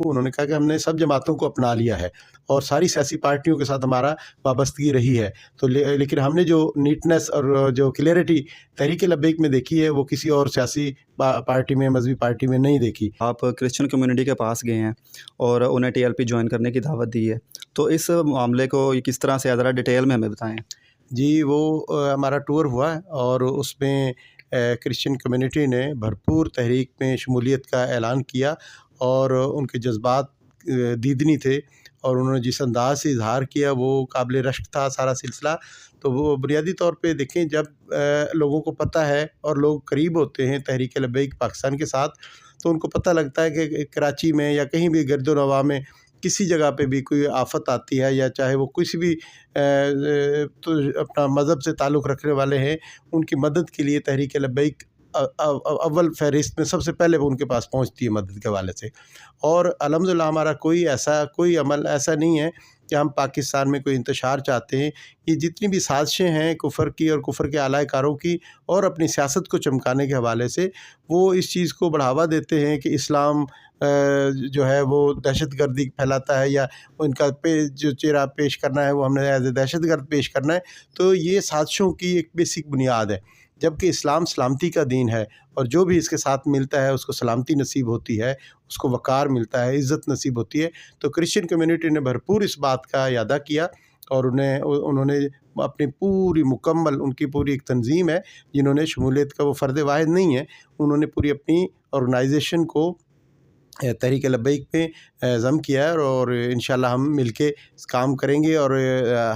انہوں نے کہا کہ ہم نے سب جماعتوں کو اپنا لیا ہے اور ساری سیاسی پارٹیوں کے ساتھ ہمارا وابستگی رہی ہے، تو لیکن ہم نے جو نیٹنس اور جو کلیئرٹی تحریک لبیک میں دیکھی ہے وہ کسی اور سیاسی پارٹی میں، مذہبی پارٹی میں نہیں دیکھی۔ آپ کرسچن کمیونٹی کے پاس گئے ہیں اور انہیں ٹی ایل پی جوائن کرنے کی دعوت دی ہے، تو اس معاملے کو کس طرح سے ذرا ڈیٹیل میں ہمیں بتائیں۔ جی وہ ہمارا ٹور ہوا اور اس میں کرسچن کمیونٹی نے بھرپور تحریک میں شمولیت کا اعلان کیا اور ان کے جذبات دیدنی تھے اور انہوں نے جس انداز سے اظہار کیا وہ قابل رشک تھا سارا سلسلہ۔ تو وہ بنیادی طور پہ دیکھیں، جب لوگوں کو پتہ ہے اور لوگ قریب ہوتے ہیں تحریک لبیک پاکستان کے ساتھ، تو ان کو پتہ لگتا ہے کہ کراچی میں یا کہیں بھی گرد و نواح میں کسی جگہ پہ بھی کوئی آفت آتی ہے، یا چاہے وہ کسی بھی تو اپنا مذہب سے تعلق رکھنے والے ہیں، ان کی مدد کے لیے تحریک لبیک اول فہرست میں سب سے پہلے وہ ان کے پاس پہنچتی ہے مدد کے حوالے سے۔ اور الحمدللہ ہمارا کوئی عمل ایسا نہیں ہے کہ ہم پاکستان میں کوئی انتشار چاہتے ہیں۔ یہ جتنی بھی سازشیں ہیں کفر کی اور کفر کے اعلی کاروں کی اور اپنی سیاست کو چمکانے کے حوالے سے، وہ اس چیز کو بڑھاوا دیتے ہیں کہ اسلام جو ہے وہ دہشت گردی پھیلاتا ہے، یا ان کا جو چہرہ پیش کرنا ہے وہ ہم نے ایز اے دہشت گرد پیش کرنا ہے۔ تو یہ سازشوں کی ایک بیسک بنیاد ہے، جبکہ اسلام سلامتی کا دین ہے اور جو بھی اس کے ساتھ ملتا ہے اس کو سلامتی نصیب ہوتی ہے، اس کو وقار ملتا ہے، عزت نصیب ہوتی ہے۔ تو کرسچن کمیونٹی نے بھرپور اس بات کا اعادہ کیا اور انہوں نے اپنی پوری مکمل، ان کی پوری ایک تنظیم ہے جنہوں نے شمولیت کا، وہ فرد واحد نہیں ہے، انہوں نے پوری اپنی آرگنائزیشن کو تحریک لبیک میں ضم کیا ہے اور انشاءاللہ ہم مل کے کام کریں گے اور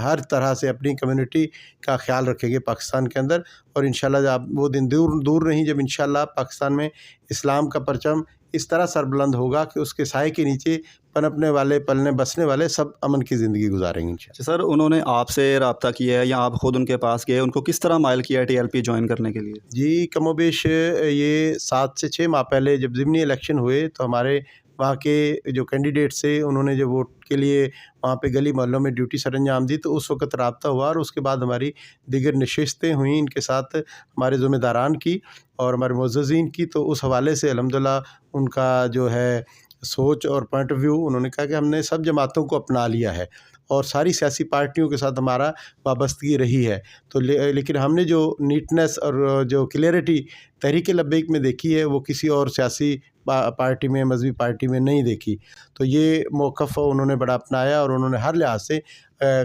ہر طرح سے اپنی کمیونٹی کا خیال رکھیں گے پاکستان کے اندر۔ اور انشاءاللہ جب وہ دن دور نہیں جب انشاءاللہ پاکستان میں اسلام کا پرچم اس طرح سر بلند ہوگا کہ اس کے سائے کے نیچے پنپنے والے، پلنے بسنے والے سب امن کی زندگی گزاریں گے انشاءاللہ۔ سر انہوں نے آپ سے رابطہ کیا ہے یا آپ خود ان کے پاس گئے، ان کو کس طرح مائل کیا ہے ٹی ایل پی جوائن کرنے کے لیے؟ جی کم و بیش یہ 7 سے 6 ماہ پہلے جب ضمنی الیکشن ہوئے تو ہمارے وہاں کے جو کینڈیڈیٹس تھے انہوں نے جو ووٹ کے لیے وہاں پہ گلی محلوں میں ڈیوٹی سر انجام دی، تو اس وقت رابطہ ہوا اور اس کے بعد ہماری دیگر نشستیں ہوئیں ان کے ساتھ، ہمارے ذمہ داران کی اور ہمارے معززین کی۔ تو اس حوالے سے الحمدللہ ان کا جو ہے سوچ اور پوائنٹ آف ویو، انہوں نے کہا کہ ہم نے سب جماعتوں کو اپنا لیا ہے اور ساری سیاسی پارٹیوں کے ساتھ ہمارا وابستگی رہی ہے، تو لیکن ہم نے جو نیٹنس اور جو کلیئرٹی تحریک لبیک میں دیکھی ہے وہ کسی اور سیاسی پارٹی میں، مذہبی پارٹی میں نہیں دیکھی۔ تو یہ موقف انہوں نے بڑا اپنایا اور انہوں نے ہر لحاظ سے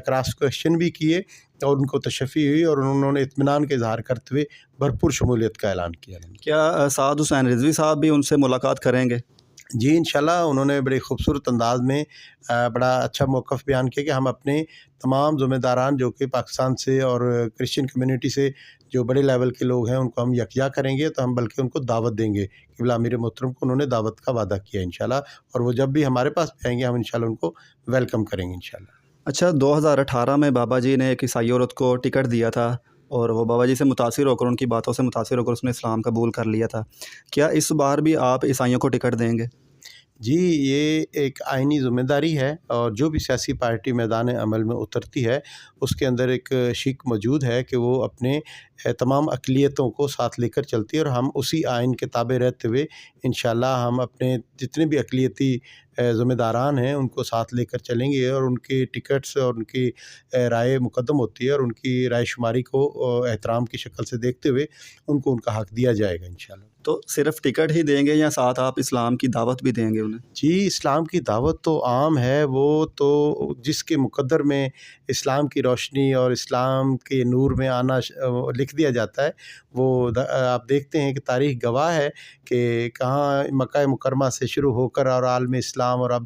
کراس کویشچن بھی کیے اور ان کو تشفی ہوئی اور انہوں نے اطمینان کا اظہار کرتے ہوئے بھرپور شمولیت کا اعلان کیا۔ کیا سعد حسین رضوی صاحب بھی ان سے ملاقات کریں گے؟ جی انشاءاللہ انہوں نے بڑے خوبصورت انداز میں بڑا اچھا موقف بیان کیا کہ ہم اپنے تمام ذمہ داران جو کہ پاکستان سے اور کرسچن کمیونٹی سے جو بڑے لیول کے لوگ ہیں ان کو ہم یکجا کریں گے، تو ہم بلکہ ان کو دعوت دیں گے۔ قبلہ امیر محترم کو انہوں نے دعوت کا وعدہ کیا انشاءاللہ، اور وہ جب بھی ہمارے پاس آئیں گے ہم انشاءاللہ ان کو ویلکم کریں گے انشاءاللہ۔ اچھا 2018 میں بابا جی نے ایک عیسائی عورت کو ٹکٹ دیا تھا اور وہ بابا جی سے متاثر ہو کر، ان کی باتوں سے متاثر ہو کر اس نے اسلام قبول کر لیا تھا، کیا اس بار بھی آپ عیسائیوں کو ٹکٹ دیں گے؟ جی یہ ایک آئینی ذمہ داری ہے اور جو بھی سیاسی پارٹی میدان عمل میں اترتی ہے اس کے اندر ایک شک موجود ہے کہ وہ اپنے تمام اقلیتوں کو ساتھ لے کر چلتی ہے، اور ہم اسی آئین کے تابع رہتے ہوئے انشاءاللہ ہم اپنے جتنے بھی اقلیتی ذمہ داران ہیں ان کو ساتھ لے کر چلیں گے، اور ان کی ٹکٹس اور ان کی رائے مقدم ہوتی ہے اور ان کی رائے شماری کو احترام کی شکل سے دیکھتے ہوئے ان کو ان کا حق دیا جائے گا انشاءاللہ۔ تو صرف ٹکٹ ہی دیں گے یا ساتھ آپ اسلام کی دعوت بھی دیں گے انہیں؟ جی اسلام کی دعوت تو عام ہے، وہ تو جس کے مقدر میں اسلام کی روشنی اور اسلام کے نور میں آنا لکھ دیا جاتا ہے، وہ آپ دیکھتے ہیں کہ تاریخ گواہ ہے کہ کہاں مکہ مکرمہ سے شروع ہو کر اور عالم اسلام اور اب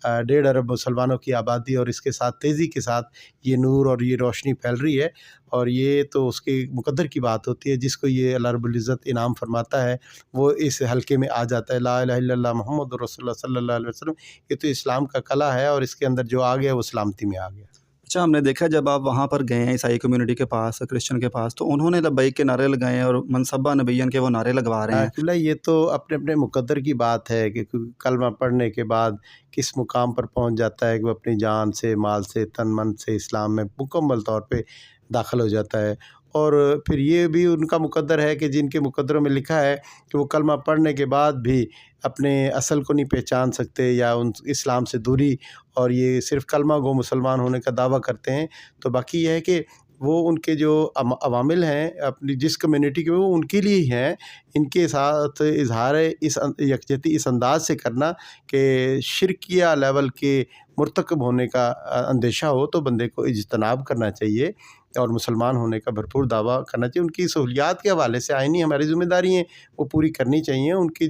1.5 ارب مسلمانوں کی آبادی، اور اس کے ساتھ تیزی کے ساتھ یہ نور اور یہ روشنی پھیل رہی ہے، اور یہ تو اس کے مقدر کی بات ہوتی ہے۔ جس کو یہ اللہ رب العزت انعام فرماتا ہے وہ اس حلقے میں آ جاتا ہے، لا الہ الا اللہ محمد رسول اللہ صلی اللہ علیہ وسلم۔ یہ تو اسلام کا کلا ہے اور اس کے اندر جو آ گیا وہ سلامتی میں آ گیا۔ اچھا ہم نے دیکھا جب آپ وہاں پر گئے ہیں عیسائی کمیونٹی کے پاس، کرسچن کے پاس، تو انہوں نے لبیک کے نعرے لگائے ہیں اور منصبہ نبیین کے وہ نعرے لگوا رہے ہیں۔ قبلہ یہ تو اپنے اپنے مقدر کی بات ہے کہ کلمہ پڑھنے کے بعد کس مقام پر پہنچ جاتا ہے کہ وہ اپنی جان سے، مال سے، تن من سے اسلام میں مکمل طور پہ داخل ہو جاتا ہے، اور پھر یہ بھی ان کا مقدر ہے کہ جن کے مقدروں میں لکھا ہے کہ وہ کلمہ پڑھنے کے بعد بھی اپنے اصل کو نہیں پہچان سکتے یا ان اسلام سے دوری، اور یہ صرف کلمہ گو مسلمان ہونے کا دعویٰ کرتے ہیں، تو باقی یہ ہے کہ وہ ان کے جو عوامل ہیں اپنی جس کمیونٹی کے، وہ ان کے لیے ہی ہیں، ان کے ساتھ اظہار اس یکجہتی اس انداز سے کرنا کہ شرکیہ لیول کے مرتکب ہونے کا اندیشہ ہو تو بندے کو اجتناب کرنا چاہیے اور مسلمان ہونے کا بھرپور دعویٰ کرنا چاہیے۔ ان کی سہولیات کے حوالے سے آئینی ہماری ذمہ داری ہیں، وہ پوری کرنی چاہیے۔ ان کے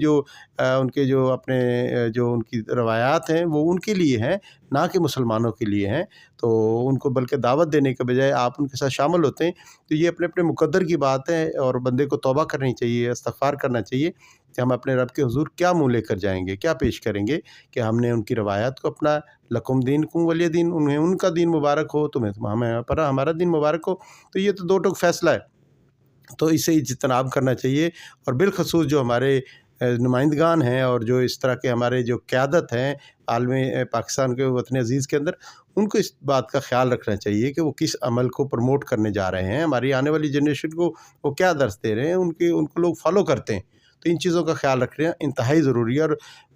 جو اپنے جو ان کی روایات ہیں وہ ان کے لیے ہیں، نہ کہ مسلمانوں کے لیے ہیں، تو ان کو بلکہ دعوت دینے کے بجائے آپ ان کے ساتھ شامل ہوتے ہیں تو یہ اپنے اپنے مقدر کی بات ہے، اور بندے کو توبہ کرنی چاہیے، استغفار کرنا چاہیے کہ ہم اپنے رب کے حضور کیا منہ لے کر جائیں گے، کیا پیش کریں گے کہ ہم نے ان کی روایات کو اپنا لکم دینکم ولی دین، انہیں ان کا دین مبارک ہو، ہمیں پر ہمارا دین مبارک ہو، تو یہ تو دو ٹوک فیصلہ ہے، تو اسے اجتناب کرنا چاہیے۔ اور بالخصوص جو ہمارے نمائندگان ہیں اور جو اس طرح کے ہمارے جو قیادت ہیں عالم پاکستان کے وطن عزیز کے اندر، ان کو اس بات کا خیال رکھنا چاہیے کہ وہ کس عمل کو پروموٹ کرنے جا رہے ہیں، ہماری آنے والی جنریشن کو وہ کیا درس دے رہے ہیں، ان کو لوگ فالو کرتے ہیں، تو ان چیزوں کا خیال رکھنا انتہائی ضروری ہے۔ اور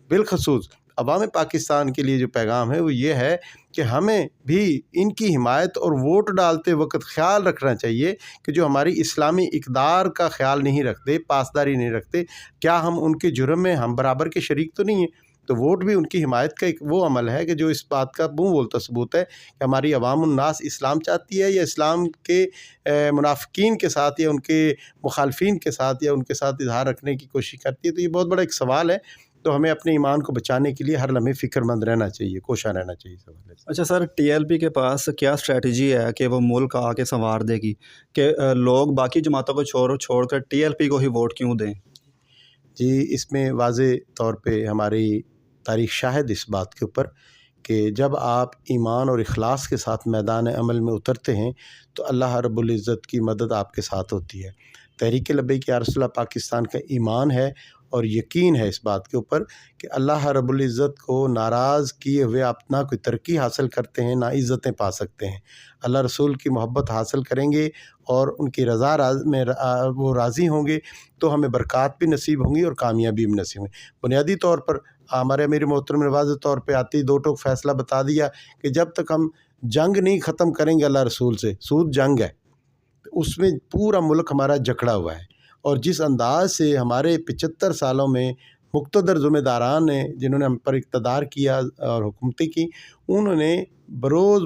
بالخصوص عوام پاکستان کے لیے جو پیغام ہے وہ یہ ہے کہ ہمیں بھی ان کی حمایت اور ووٹ ڈالتے وقت خیال رکھنا چاہیے کہ جو ہماری اسلامی اقدار کا خیال نہیں رکھتے، پاسداری نہیں رکھتے، کیا ہم ان کے جرم میں ہم برابر کے شریک تو نہیں ہیں؟ تو ووٹ بھی ان کی حمایت کا ایک وہ عمل ہے کہ جو اس بات کا منہ بولتا ثبوت ہے کہ ہماری عوام الناس اسلام چاہتی ہے یا اسلام کے منافقین کے ساتھ یا ان کے مخالفین کے ساتھ یا ان کے ساتھ اظہار رکھنے کی کوشش کرتی ہے۔ تو یہ بہت بڑا ایک سوال ہے، تو ہمیں اپنے ایمان کو بچانے کے لیے ہر لمحے فکر مند رہنا چاہیے، کوشاں رہنا چاہیے اس حوالے سے۔ اچھا سر، ٹی ایل پی کے پاس کیا اسٹریٹجی ہے کہ وہ ملک آ کے سنوار دے گی کہ لوگ باقی جماعتوں کو چھوڑ کر ٹی ایل پی کو ہی ووٹ کیوں دیں؟ جی، اس میں واضح طور پہ ہماری تاریخ شاہد اس بات کے اوپر کہ جب آپ ایمان اور اخلاص کے ساتھ میدان عمل میں اترتے ہیں تو اللہ رب العزت کی مدد آپ کے ساتھ ہوتی ہے۔ تحریک لبیک یا رسول اللہ پاکستان کا ایمان ہے اور یقین ہے اس بات کے اوپر کہ اللہ رب العزت کو ناراض کیے ہوئے آپ نہ کوئی ترقی حاصل کرتے ہیں، نہ عزتیں پا سکتے ہیں۔ اللہ رسول کی محبت حاصل کریں گے اور ان کی رضا میں وہ راضی ہوں گے تو ہمیں برکات بھی نصیب ہوں گی اور کامیابی بھی نصیب ہوں گی۔ بنیادی طور پر ہمارے امیر محترم نے واضح طور پہ آتی دو ٹوک فیصلہ بتا دیا کہ جب تک ہم جنگ نہیں ختم کریں گے اللہ رسول سے، سود جنگ ہے، اس میں پورا ملک ہمارا جکڑا ہوا ہے، اور جس انداز سے ہمارے 75 سالوں میں مقتدر ذمہ داران نے جنہوں نے ہم پر اقتدار کیا اور حکومتیں کی، انہوں نے روز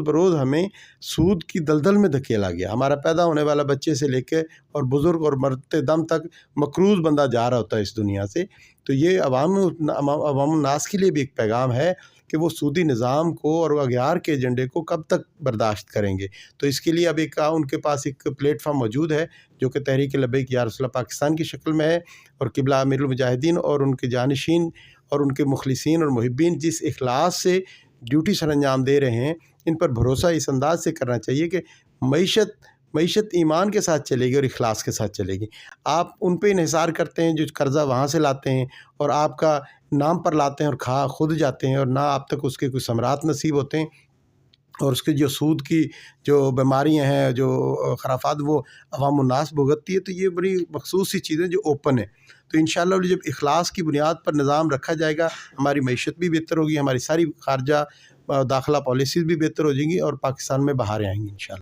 بروز ہمیں سود کی دلدل میں دھکیلا گیا۔ ہمارا پیدا ہونے والا بچے سے لے کے اور بزرگ اور مرتے دم تک مقروض بندہ جا رہا ہوتا ہے اس دنیا سے۔ تو یہ عوام الناس کے لیے بھی ایک پیغام ہے کہ وہ سودی نظام کو اور اغیار کے ایجنڈے کو کب تک برداشت کریں گے۔ تو اس کے لیے اب ان کے پاس ایک پلیٹ فارم موجود ہے جو کہ تحریک لبیک یا رسول اللہ پاکستان کی شکل میں ہے، اور قبلہ امیر المجاہدین اور ان کے جانشین اور ان کے مخلصین اور محبین جس اخلاص سے ڈیوٹی سر انجام دے رہے ہیں، ان پر بھروسہ اس انداز سے کرنا چاہیے کہ معیشت ایمان کے ساتھ چلے گی اور اخلاص کے ساتھ چلے گی۔ آپ ان پہ انحصار کرتے ہیں جو قرضہ وہاں سے لاتے ہیں اور آپ کا نام پر لاتے ہیں اور کھا خود جاتے ہیں، اور نہ آپ تک اس کے کوئی ثمرات نصیب ہوتے ہیں، اور اس کے جو سود کی جو بیماریاں ہیں، جو خرافات، وہ عوام الناس بھگتتی ہے۔ تو یہ بڑی مخصوص سی چیزیں جو اوپن ہیں، تو انشاءاللہ جب اخلاص کی بنیاد پر نظام رکھا جائے گا، ہماری معیشت بھی بہتر ہوگی، ہماری ساری خارجہ داخلہ پالیسیز بھی بہتر ہو جائیں گی، اور پاکستان میں بہاریں آئیں گی انشاءاللہ۔